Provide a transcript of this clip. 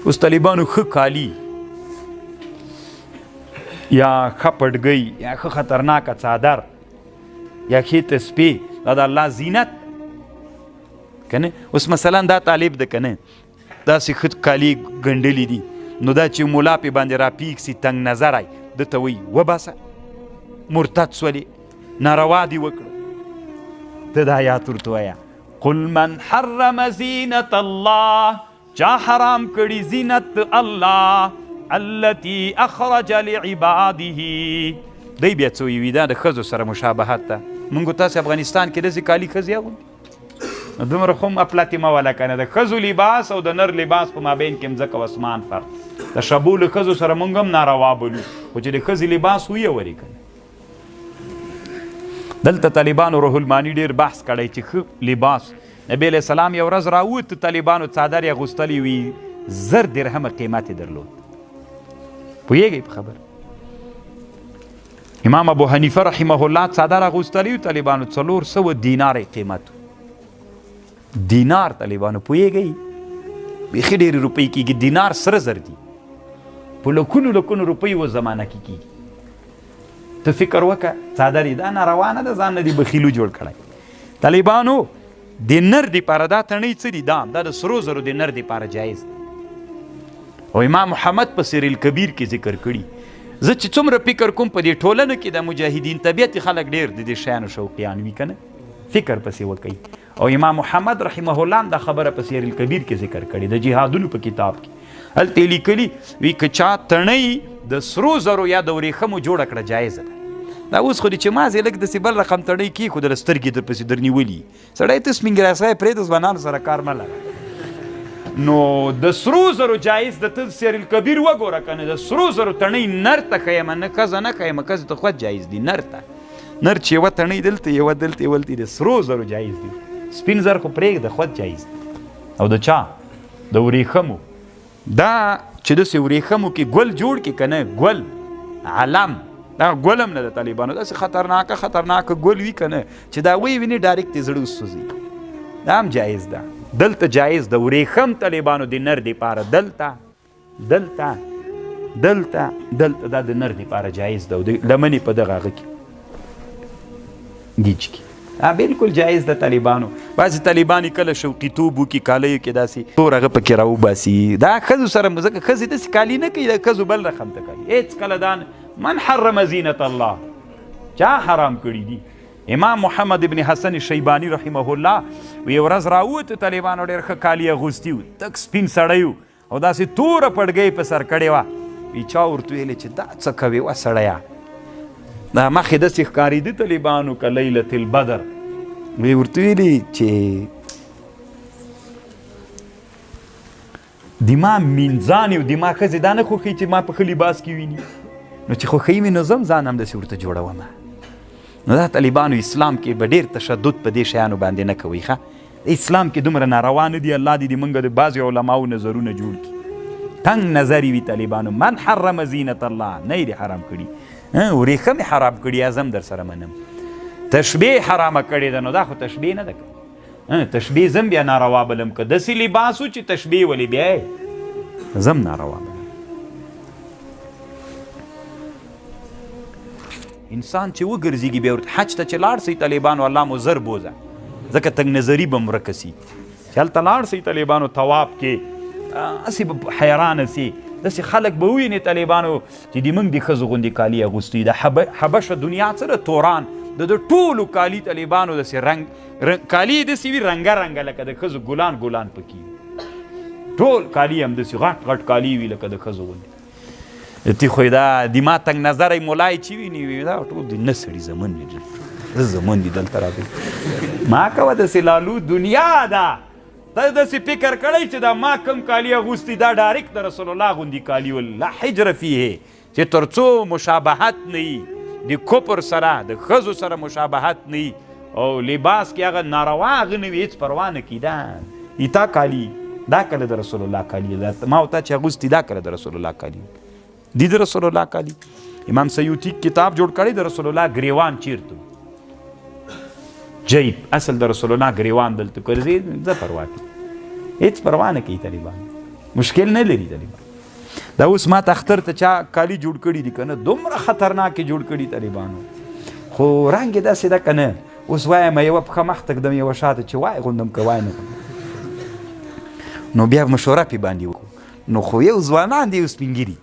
اوس طالبانو ښه کالي یا ښه پټګۍ یا ښه خطرناکه څادر یا ښې تسبیح دا د الله زینت که نه. اوس مثلا دا طالب ده که نه داسې ښه کالي ګنډلي دي نو دا چې ملا پې باندې راپیږ سي تنګ نظری ده ته وایي وباسه مرتد سولې ناروا دي وکړه. ته دا آیات ورته وایه قل من حرم زینت الله چا حرام کړي زینت الله التي اخرج لعباده. دی بیا څه وي دا د ښځو سره مشابهت ده. موږ تاسې افغانستان کې داسې کالي ښځې اغوندي دومره خو هم اپلاتې مه وله که نه د ښځو لباس او د نر لباس په مابین کې مځکه و اسمان فرق. د شبو له ښځو سره موږ هم ناروا بلو خو چې د ښځې لباس ویورې که نه. دلته طالبانو روح المانی ډېر بحث کړی چې ښه لباس نبی علیه السلام یو ورځ راووت طالبانو څادر یې اغوستلی وي 1000 درهمه قیمت یې درلود. پوهېږئ په خبر امام ابو حنیفه رحمه الله څادر اغوستلی و طالبانو 400 دینار قیمت دینار طالبانو پوهېږئ بیخي ډېرې روپۍ کېږي. دینار سره زر دي په لکونو لکونو روپۍ و زمانه کې کېږي. ته فکر وکړه څادر یې دا ناروا نه ده ځان نه دي بخیلو جوړ کړی. طالبانو د نر دپاره دا تڼۍ څه دي دا د سرو زرو د نر دپاره جایز دی. او امام محمد په سیر الکبیر کې ذکر کړي. زه چې څومره فکر کوم په دې ټولنه کې د مجاهدین طبیعتي خلک ډېر د دې شیانو شوقیان وي که نه فکر پسې وکئ. او امام محمد رحمه الله هم دا خبره په سیر الکبیر کې ذکر کړي د جهادونو په کتاب کې. هلته یې لیکلي وي که چا تڼۍ د سرو زرو یا د ورېښمو جوړه کړه جایزه ده. دا اوس خو دې چې مازې لږ داسې بل رقم تڼۍ کېښودله سترګې درپسې درنیولي سړی ته سپین ګراسی پرېږده ځوانانو سره کار مه لره. نو د سرو زرو جایز د ته سیر الکبیر وګوره که نه د سرو زرو تڼۍ نر ته ښیمه نه ښځه نه ښیمه ښځې ته خود جایز دي نر ته نر چې یوه تڼۍ دلته یوه دلته یوه دلته د سرو زرو جایز دي. سپین زر خو پرېږده خود جایز دي. او د چا د ورېښمو دا چې داسې ورېښمو کې ګل جوړ کړي که نه ګل علم دا ګل هم نه د طالبانو داسې خطرناکه ګل وي که نه چې دا ویني ډایرکټ یې زړه وسوځي دا هم جایز ده. دلته جایز د ورېښم طالبانو د نر دپاره دلته دا د نر دپاره جایز ده او د لمنې په دغه هغه کې ګیچ کې بالکل جایز ده. طالبانو بعضې طالبان کله شوقیتوب وکړي کالیو کې داسې تور هغه پکې راوباسي دا ښځو سره ځکه ښځې داسې کالي نه کوي د ښځو بل رقم ته کوي. هېڅ کله دا من حرم زینت الله چا حرام کړي دي. امام محمد ابن حسن شیبانی رحمه الله یو ورځ راووت طالبانو ډېر ښه کالي اغوستي وو تک سپین سړی و او داسې توره پړګۍ په سر کړې وه. وی چا ورته ویلې چې دا څه کوې وه سړیه دا مخې داسې ښکارېده طالبانو که لیلة البدر. وی ورته ویلي چې دما مینځانې او دما ښځې دا نه خوښوي چې ما په ښه لباس کې ویني نو چې خوښوي مې نو زم ځان هم داسې ورته جوړومه. نو دا طالبانو اسلام کې به ډېر تشدد په دې شیانو باندې نه کوئ ښه اسلام کې دومره ناروا نه دي. الله دې موږ د بعضې علماو نظرونه جوړ کړي تنګ نظري وي طالبانو. من حرم زینت الله نه یې حرام کړي ورېښم یې حرام کړي اعظم در سره منم. تشبیه حرامه کړې ده نو دا خو تشبیه نه ده که تشبیه زم بیا ناروا بلم که داسې لباس و چې تشبیه ولې بیا زم ناروا بلم. انسان چې وګرځېږي بیا ورته حج ته چې لاړ سئ طالبانو الله مو زر بوزه ځکه تنګ نظري به ورکه سي چې هلته لاړ سئ طالبانو طواف کې هسې به حیرانه سي داسې خلک به ووینې طالبانو چې د موږ د ښځو غوندې کالي اغوستي د حبشه دنیا څه ده توران د ټولو کالي طالبانو داسې رنګ کالي یې داسې وي رنګه رنګه لکه د ښځو ګلان پکې ټول کالي هم داسې غټ کالي وي لکه د ښځو غوندې. تی خو دا دما تنګ نظری مولای چې ویني دا ټول د نه سړي زمن وي زمن دي دلته راغلي ما کوه داسې لالو دنیا ده ته داسې فکر کړی چې دا ما کم کالي اغوستي دا ډایرکټ د رسول الله غوندې کالي ول لا حجر فیه چې تر څو مشابهت نه وي د کفر سره د ښځو سره مشابهت نه وي او لباس کې هغه ناروا هغه نه وي هېڅ پروا نه کړي دا ایتا کالي دا کله د رسول الله کالي ما او تا چې اغوستي دا کله د رسول الله کالي دی د رسول الله کالي. امام سیوطي کتاب جوړ کړی د رسول الله ګریوان چیرته جیب اصل د رسول الله ګریوان دلته ګرځي زه پروا کوي هېڅ پروا نه کوي طالبان مشکل نه لري طالبان. دا اوس ما ته اختر ته چا کالي جوړ کړي دي که نه، دومره خطرناکې جوړ کړي طالبانو، خو رنګ یې داسې ده که نه. اوس وایم یوه پښه مخته ږدم یوه شاته چې وای غوندم که وای نه نو بیا مشوره پې باندې وکړو. نو خو یو ځوانان دي یو سپین ږیري